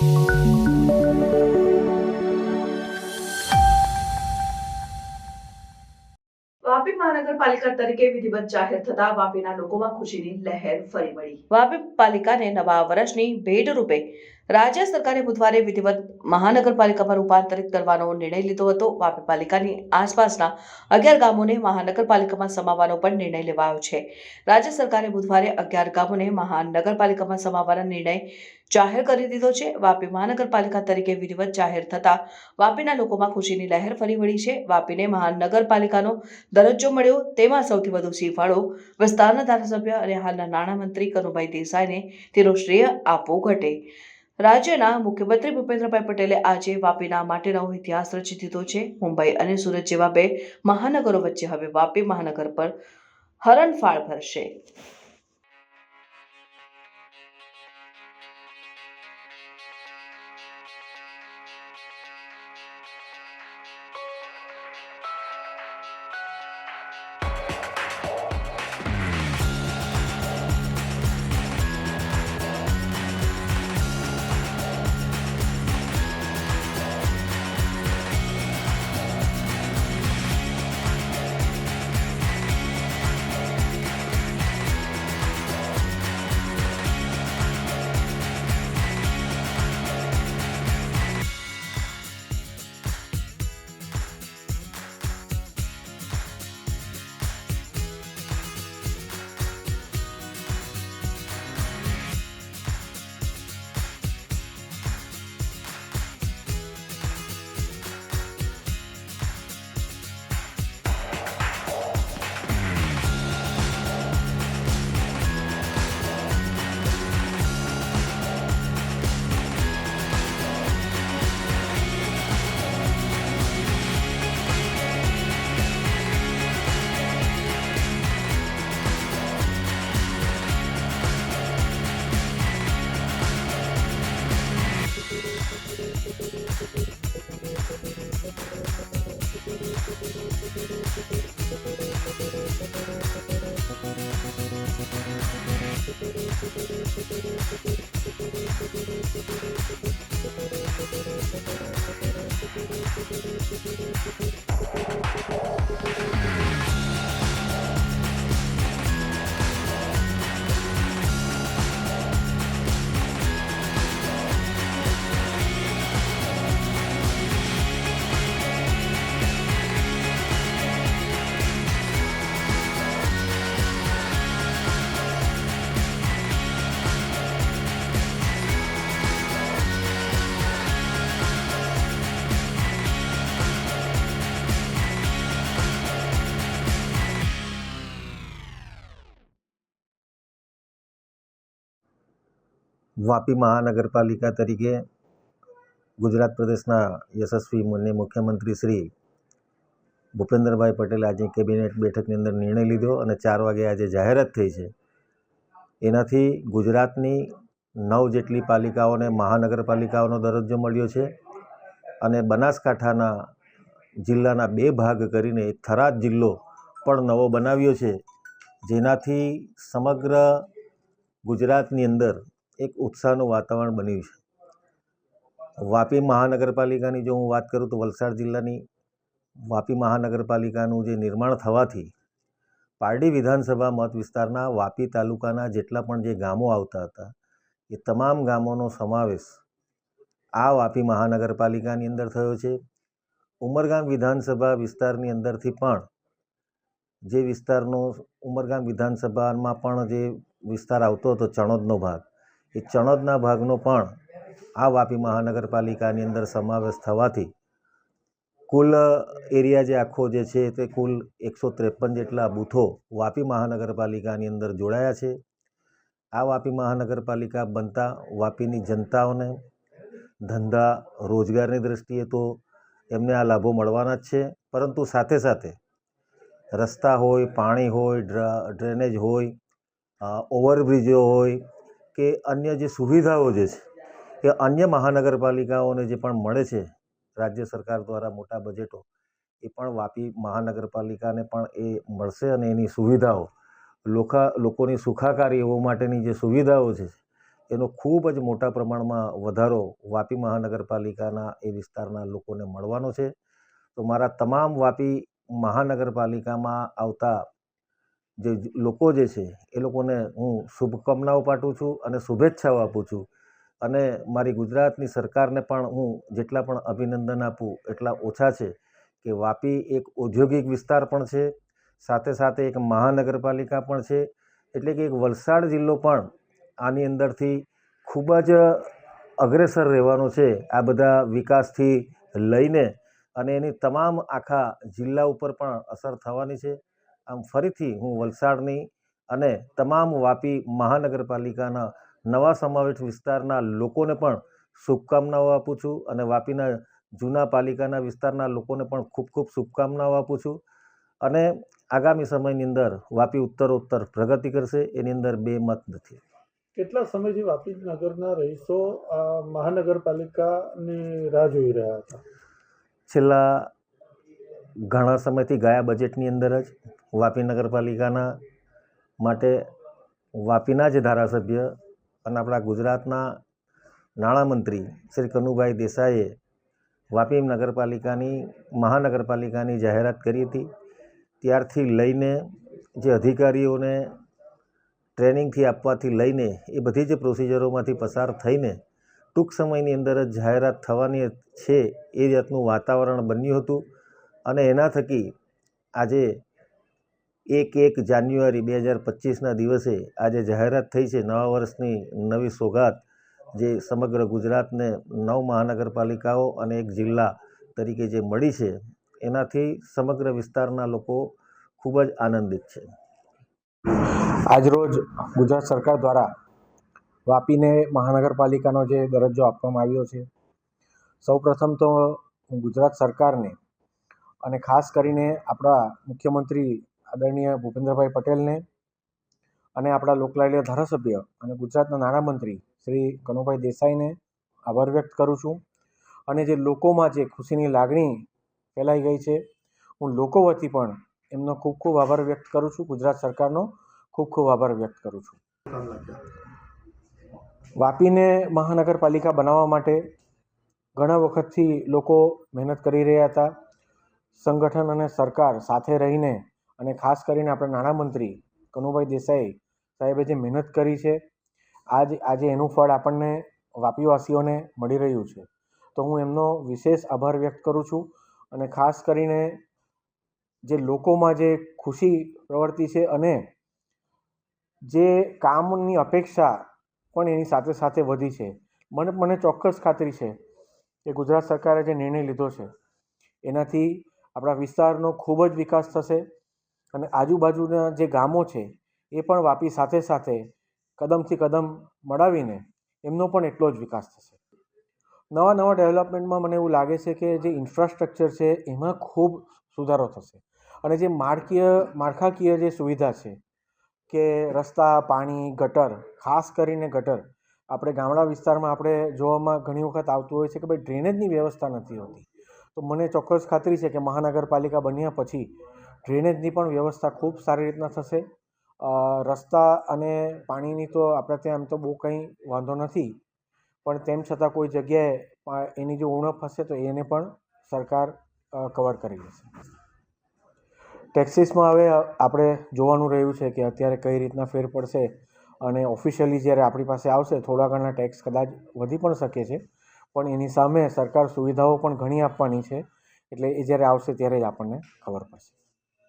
વાપી મહાનગરપાલિકા તરીકે વિધિવત જાહેર થતા વાપીના લોકોમાં ખુશીની લહેર ફરી વળી। વાપી પાલિકાને નવા વર્ષની ભેટ રૂપે રાજ્ય સરકારે બુધવારે વિધિવત મહાનગરપાલિકામાં રૂપાંતરિત કરવાનો નિર્ણય લીધો હતો। વાપી પાલિકાની આસપાસના 11 ગામોને મહાનગરપાલિકામાં સમાવવાનો પણ નિર્ણય લેવાયો છે। રાજ્ય સરકારે બુધવારે 11 ગામોને મહાનગરપાલિકામાં સમાવવાનો નિર્ણય જાહેર કરી દીધો છે। વાપી મહાનગરપાલિકા તરીકે વિધિવત જાહેર થતા વાપીના લોકોમાં ખુશીની લહેર ફરી વળી છે। વાપીને મહાનગરપાલિકાનો દરજ્જો મળ્યો તેમાં સૌથી વધુ સિંહફાળો વિસ્તારના ધારાસભ્ય અને હાલના નાણામંત્રી કનુભાઈ દેસાઈને તેનો શ્રેય આપવો ઘટે। રાજ્યના મુખ્યમંત્રી ભૂપેન્દ્રભાઈ પટેલે આજે વાપીના માટે નવો ઇતિહાસ રચી દીધો છે। મુંબઈ અને સુરત જેવા બે મહાનગરો વચ્ચે હવે વાપી મહાનગર પર હરણફાળ ભરશે। વાપી મહાનગરપાલિકા તરીકે ગુજરાત પ્રદેશના યશસ્વી માનનીય મુખ્યમંત્રી શ્રી ભૂપેન્દ્રભાઈ પટેલે આજે કેબિનેટ બેઠકની અંદર નિર્ણય લીધો અને 4 વાગે આજે જાહેરાત થઈ છે। એનાથી ગુજરાતની 9 જેટલી પાલિકાઓને મહાનગરપાલિકાઓનો દરજ્જો મળ્યો છે અને બનાસકાંઠાના જિલ્લાના 2 ભાગ કરીને એક થરાદ જિલ્લો પણ નવો બનાવ્યો છે, જેનાથી સમગ્ર ગુજરાતની અંદર એક ઉત્સાહનું વાતાવરણ બન્યું છે। વાપી મહાનગરપાલિકાની જો હું વાત કરું તો વલસાડ જિલ્લાની વાપી મહાનગરપાલિકાનું જે નિર્માણ થવાથી પારડી વિધાનસભા મત વિસ્તારના વાપી તાલુકાના જેટલા પણ જે ગામો આવતા હતા એ તમામ ગામોનો સમાવેશ આ વાપી મહાનગરપાલિકાની અંદર થયો છે। ઉમરગામ વિધાનસભા વિસ્તારની અંદરથી પણ જે વિસ્તારનો ઉમરગામ વિધાનસભામાં પણ જે વિસ્તાર આવતો હતો ચણોદનો ભાગ, એ ચણોદના ભાગનો પણ આ વાપી મહાનગરપાલિકાની અંદર સમાવેશ થવાથી કુલ એરિયા જે આખો જે છે તે કુલ 153 જેટલા બૂથો વાપી મહાનગરપાલિકાની અંદર જોડાયા છે। આ વાપી મહાનગરપાલિકા બનતા વાપીની જનતાઓને ધંધા રોજગારની દૃષ્ટિએ તો એમને આ લાભો મળવાના જ છે, પરંતુ સાથે સાથે રસ્તા હોય, પાણી હોય, ડ્રેનેજ હોય, ઓવરબ્રિજો હોય કે અન્ય જે સુવિધાઓ જે છે એ અન્ય મહાનગરપાલિકાઓને જે પણ મળે છે રાજ્ય સરકાર દ્વારા મોટા બજેટો, એ પણ વાપી મહાનગરપાલિકાને પણ એ મળશે અને એની સુવિધાઓ લોકોની સુખાકારી એવો માટેની જે સુવિધાઓ છે એનો ખૂબ જ મોટા પ્રમાણમાં વધારો વાપી મહાનગરપાલિકાના એ વિસ્તારના લોકોને મળવાનો છે. તો મારા તમામ વાપી મહાનગરપાલિકામાં આવતા જે લોકો જે છે એ લોકોને હું શુભકામનાઓ પાઠવું છું અને શુભેચ્છાઓ આપું છું. અને મારી ગુજરાતની સરકારને પણ હું જેટલા પણ અભિનંદન આપું એટલા ઓછા છે કે વાપી એક ઔદ્યોગિક વિસ્તાર પણ છે, સાથે સાથે એક મહાનગરપાલિકા પણ છે. એટલે કે એક વલસાડ જિલ્લો પણ આની અંદરથી ખૂબ જ અગ્રેસર રહેવાનો છે આ બધા વિકાસથી લઈને, અને એની તમામ આખા જિલ્લા ઉપર પણ અસર થવાની છે. આમ ફરીથી હું વલસાડની અને તમામ વાપી મહાનગરપાલિકાના નવા સમાવેશ વિસ્તારના લોકોને પણ શુભકામનાઓ આપું છું અને વાપીના જૂના પાલિકાના વિસ્તારના લોકોને પણ ખૂબ ખૂબ શુભકામનાઓ આપું છું. અને આગામી સમયની અંદર વાપી ઉત્તરોત્તર પ્રગતિ કરશે, એની અંદર બે મત નથી. કેટલા સમયથી વાપી નગરના રહીશો આ મહાનગરપાલિકાની રાહ જોઈ રહ્યા હતા? છેલ્લા ઘણા સમયથી ગયા બજેટની અંદર જ વાપી નગરપાલિકાના માટે વાપીના જ ધારાસભ્ય અને આપણા ગુજરાતના નાણામંત્રી શ્રી કનુભાઈ દેસાઈએ વાપી મહાનગરપાલિકાની જાહેરાત કરી હતી. ત્યારથી લઈને જે અધિકારીઓને ટ્રેનિંગથી આપવાથી લઈને એ બધી જ પ્રોસિજરોમાંથી પસાર થઈને ટૂંક સમયની અંદર જ જાહેરાત થવાની છે એ જાતનું વાતાવરણ બન્યું હતું. અને એના થકી આજે 1 જાન્યુઆરી 2025ના દિવસે આજે જાહેરાત થઈ છે. નવા વર્ષની નવી સોગાત જે સમગ્ર ગુજરાતને 9 મહાનગરપાલિકાઓ અને 1 જિલ્લા તરીકે જે મળી છે, એનાથી સમગ્ર વિસ્તારના લોકો ખૂબ જ આનંદિત છે. આજરોજ ગુજરાત સરકાર દ્વારા વાપીને મહાનગરપાલિકાનો જે દરજ્જો આપવામાં આવ્યો છે, સૌપ્રથમ તો હું ગુજરાત સરકારને અને ખાસ કરીને આપણા મુખ્યમંત્રી આદરણીય ભૂપેન્દ્રભાઈ પટેલને અને આપણા લોકલાડીલા ધારાસભ્ય અને ગુજરાતના નાણામંત્રી શ્રી કનુભાઈ દેસાઈને આભાર વ્યક્ત કરું છું. અને જે લોકોમાં જે ખુશીની લાગણી ફેલાઈ ગઈ છે, હું લોકો વતી પણ એમનો ખૂબ ખૂબ આભાર વ્યક્ત કરું છું. ગુજરાત સરકારનો ખૂબ ખૂબ આભાર વ્યક્ત કરું છું. વાપીને મહાનગરપાલિકા બનાવવા માટે ઘણા વખતથી લોકો મહેનત કરી રહ્યા હતા. સંગઠન અને સરકાર સાથે રહીને અને ખાસ કરીને આપણા નાણામંત્રી કનુભાઈ દેસાઈ સાહેબે જે મહેનત કરી છે, આજે એનું ફળ આપણને વાપીવાસીઓને મળી રહ્યું છે. તો હું એમનો વિશેષ આભાર વ્યક્ત કરું છું. અને ખાસ કરીને જે લોકોમાં જે ખુશી પ્રવર્તી છે અને જે કામની અપેક્ષા પણ એની સાથે સાથે વધી છે. મને ચોક્કસ ખાતરી છે કે ગુજરાત સરકારે જે નિર્ણય લીધો છે એનાથી આપણા વિસ્તારનો ખૂબ જ વિકાસ થશે અને આજુબાજુના જે ગામો છે એ પણ વાપી સાથે સાથે કદમથી કદમ મળાવીને એમનો પણ એટલો જ વિકાસ થશે. નવા ડેવલપમેન્ટમાં મને એવું લાગે છે કે જે ઇન્ફ્રાસ્ટ્રક્ચર છે એમાં ખૂબ સુધારો થશે અને જે માળખાકીય જે સુવિધા છે કે રસ્તા, પાણી, ગટર, ખાસ કરીને ગટર, આપણે ગામડા વિસ્તારમાં આપણે જોવામાં ઘણી વખત આવતું હોય છે કે ભાઈ ડ્રેનેજની વ્યવસ્થા નથી હોતી. તો મને ચોક્કસ ખાતરી છે કે મહાનગરપાલિકા બન્યા પછી ડ્રેનેજની પણ વ્યવસ્થા ખૂબ સારી રીતના થશે. રસ્તા અને પાણીની તો આપણે ત્યાં આમ તો બહુ કંઈ વાંધો નથી, પણ તેમ છતાં કોઈ જગ્યાએ એની જો ઉણપ હશે તો એને પણ સરકાર કવર કરી લેશે. ટેક્સીસમાં હવે આપણે જોવાનું રહ્યું છે કે અત્યારે કઈ રીતના ફેર પડશે અને ઓફિશિયલી જ્યારે આપણી પાસે આવશે થોડા ઘણા ટેક્સ કદાચ વધી પણ શકે છે, પણ એની સામે સરકાર સુવિધાઓ પણ ઘણી આપવાની છે. એટલે એ જ્યારે આવશે ત્યારે જ આપણને ખબર પડશે.